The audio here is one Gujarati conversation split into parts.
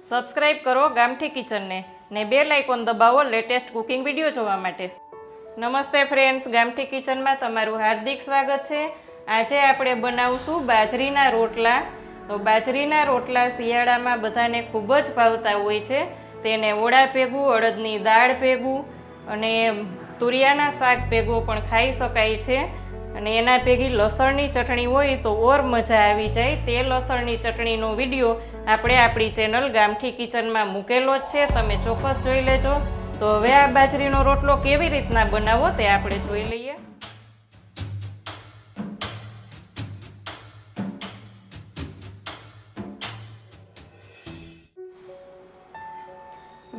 સબસ્ક્રાઇબ કરો ગામઠી કિચનને ને બેલ આઇકોન દબાવો લેટેસ્ટ કુકિંગ વિડીયો જોવા માટે। નમસ્તે ફ્રેન્ડ્સ, ગામઠી કિચનમાં તમારું હાર્દિક સ્વાગત છે। આજે આપણે બનાવશું બાજરીના રોટલા। તો બાજરીના રોટલા શિયાળામાં બધાને ખૂબ જ ભાવતા હોય છે। તેને ઓળા ભેગું, અડદની દાળ ભેગું અને તુરિયાના શાક ભેગું પણ ખાઈ શકાય છે। અને એના ભેગી લસણની ચટણી હોય તો ઓર મજા આવી જાય। તે લસણની ચટણીનો વિડીયો આપણે આપણી ચેનલ ગામઠી કિચનમાં મૂકેલો જ છે, તમે ચોક્કસ જોઈ લેજો। તો હવે આ બાજરીનો રોટલો કેવી રીતના બનાવવો તે આપણે જોઈ લઈએ।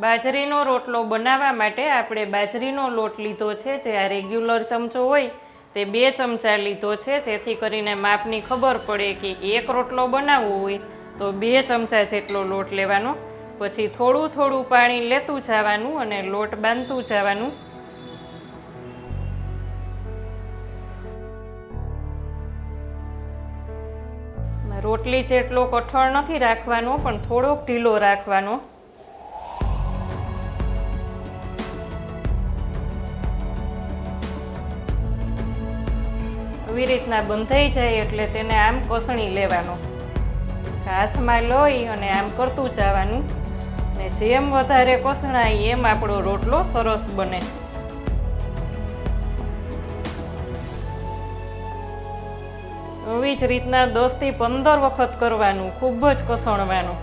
બાજરીનો રોટલો બનાવવા માટે આપણે બાજરીનો લોટ લીધો છે, જે આ રેગ્યુલર ચમચો હોય તે 2 ચમચા લીધો છે, જેથી કરીને માપની ખબર પડે કે એક રોટલો બનાવવો હોય તો 2 ચમચા જેટલો લોટ લેવાનો। પછી થોડું થોડું પાણી લેતું જવાનું અને લોટ બાંધતું જવાનું। રોટલી જેટલો કઠણ નથી રાખવાનો, પણ થોડોક ઢીલો રાખવાનો। આવી રીતના બંધાઈ જાય એટલે તેને આમ કસણી લેવાનો, હાથમાં લઈ અને આમ કરતું જવાનું ને જેમ વધારે કસણાય એમ આપણો રોટલો સરસ બને। આવી જ રીતના 10 થી 15 વખત કરવાનું, ખૂબ જ કસણવાનું।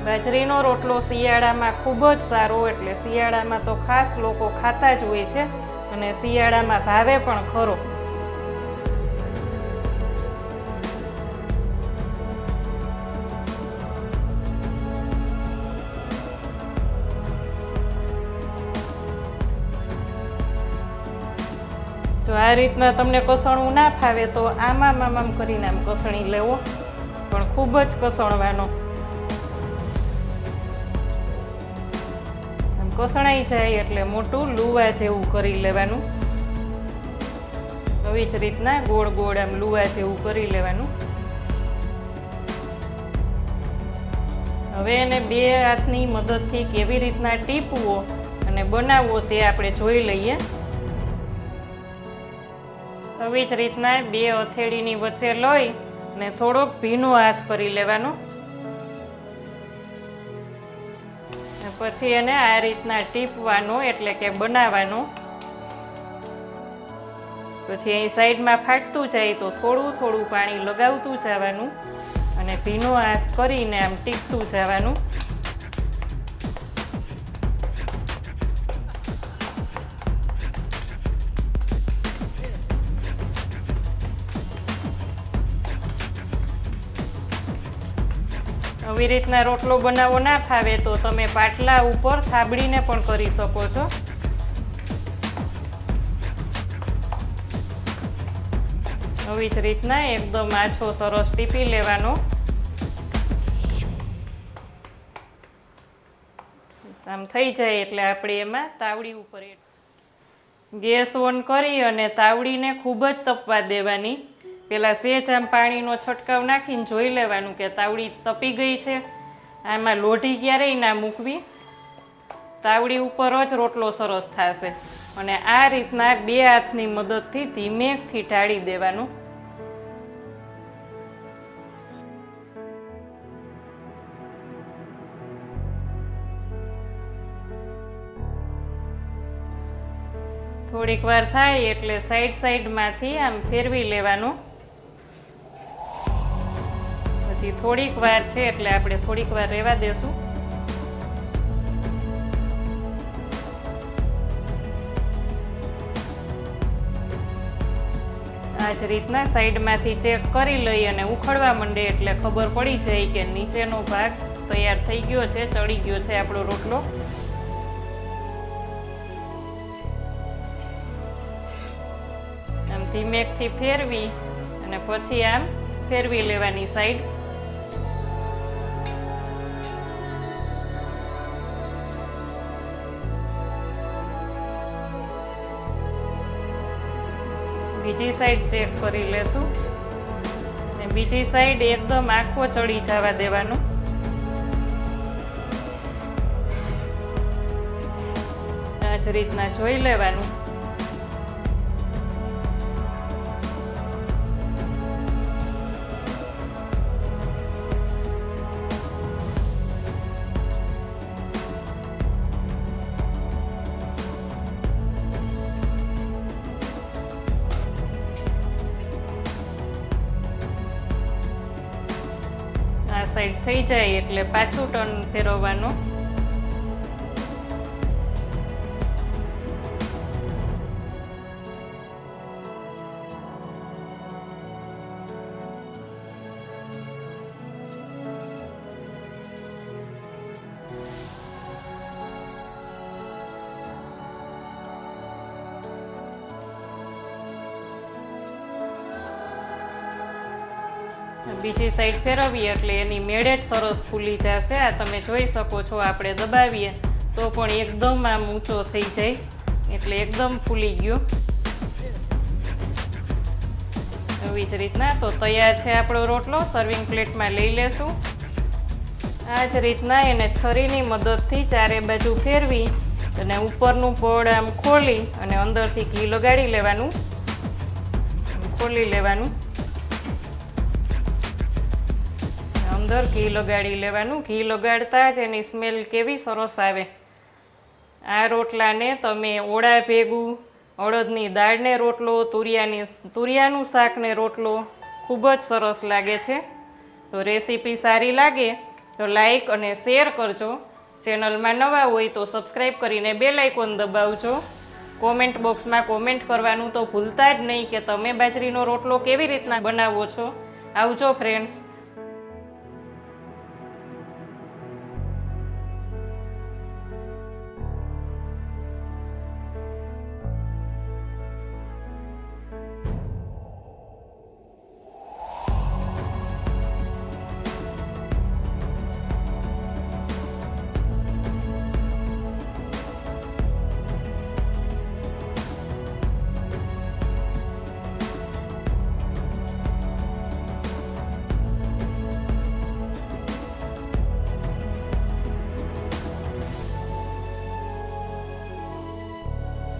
બાજરીનો રોટલો શિયાળામાં ખૂબ જ સારો, એટલે શિયાળામાં તો ખાસ લોકો ખાતા જ હોય છે અને શિયાળામાં ભાવે પણ ખરો। જો આ રીતના તમને કસણવું ના ફાવે તો આમ કરીને આમ કસણી લેવો, પણ ખૂબ જ કસણવાનો। કસણાઈ જાય એટલે મોટું લુવા જેવું કરી લેવાનું। આવી જ રીતના ગોળ ગોળ આમ લુવા જેવું કરી લેવાનું। હવે એને 2 હાથની મદદથી કેવી રીતના ટીપવો અને બનાવવો તે આપણે જોઈ લઈએ। આવી જ રીતના 2 હથેળીની વચ્ચે લઈ અને થોડોક ભીનો હાથ કરી લેવાનો। પછી એને આ રીતના ટીપવાનો, એટલે કે બનાવવાનો। પછી અહીં સાઈડમાં ફાટતું જાય તો થોડું થોડું પાણી લગાવતું જવાનું અને ભીનો હાથ કરીને આમ ટીપતું જવાનું। આવી રીતના રોટલો બનાવવો ના ફાવે તો તમે પાટલા ઉપર થાબડીને પણ કરી શકો છો। આવી જ રીતના એકદમ આછો સરસ ટીપી લેવાનો। આમ થઈ જાય એટલે આપણે એમાં તાવડી ઉપર ગેસ ઓન કરી અને તાવડીને ખૂબ જ તપવા દેવાની। પેલા સેજ આમ પાણીનો છંટકાવ નાખીને જોઈ લેવાનું કે તાવડી તપી ગઈ છે। આમાં લોઢી ક્યારેય ના મૂકવી, તાવડી ઉપર જ રોટલો સરસ થશે। અને આ રીતના 2 હાથની મદદથી ધીમેથી ઢાળી દેવાનું। થોડીક વાર થાય એટલે સાઈડમાંથી આમ ફેરવી લેવાનું। પછી થોડીક વાર છે એટલે આપણે થોડીક વાર રહેવા દેશું। આ જ રીતના સાઈડમાંથી ચેક કરી લઈ અને ઉખડવા માંડે એટલે ખબર પડી જાય કે નીચેનો ભાગ તૈયાર થઈ ગયો છે, ચડી ગયો છે આપણો રોટલો। આમ ધીમેથી ફેરવી અને પછી આમ ફેરવી લેવાની સાઈડ। બીજી સાઈડ ચેક કરી લેશું। બીજી સાઈડ એકદમ આખો ચડી જવા દેવાનો. આ જ રીતના જોઈ લેવાનું. આ સાઈડ થઈ જાય એટલે પાછું ટર્ન ફેરવવાનું. બીજી સાઈડ ફેરવીએ એટલે એની મેળે જ સરસ ફૂલી જશે. આ તમે જોઈ શકો છો, આપણે દબાવીએ તો પણ એકદમ આમ ઊંચો થઈ જાય, એટલે એકદમ ફૂલી ગયો. એવી જ રીતના તો તૈયાર છે આપણો રોટલો. સર્વિંગ પ્લેટમાં લઈ લેશું. આ જ રીતના એને છરીની મદદથી ચારે બાજુ ફેરવી અને ઉપરનું પડ આમ ખોલી અને અંદરથી ઘી લગાડી લેવાનું, ખોલી લેવાનું. અંદર ઘી લગાડી લેવાનું. ઘી લગાડતા જ એની સ્મેલ કેવી સરસ આવે. આ રોટલાને તમે ઓળા ભેગું, અડદની દાળને રોટલો, તુરિયાનું શાકને રોટલો ખૂબ જ સરસ લાગે છે. તો રેસીપી સારી લાગે તો લાઈક અને શેર કરજો. ચેનલમાં નવા હોય તો સબસ્ક્રાઈબ કરીને બેલ આઇકોન દબાવજો. કોમેન્ટ બોક્સમાં કોમેન્ટ કરવાનું તો ભૂલતા જ નહીં કે તમે બાજરીનો રોટલો કેવી રીતના બનાવો છો. આવજો ફ્રેન્ડ્સ.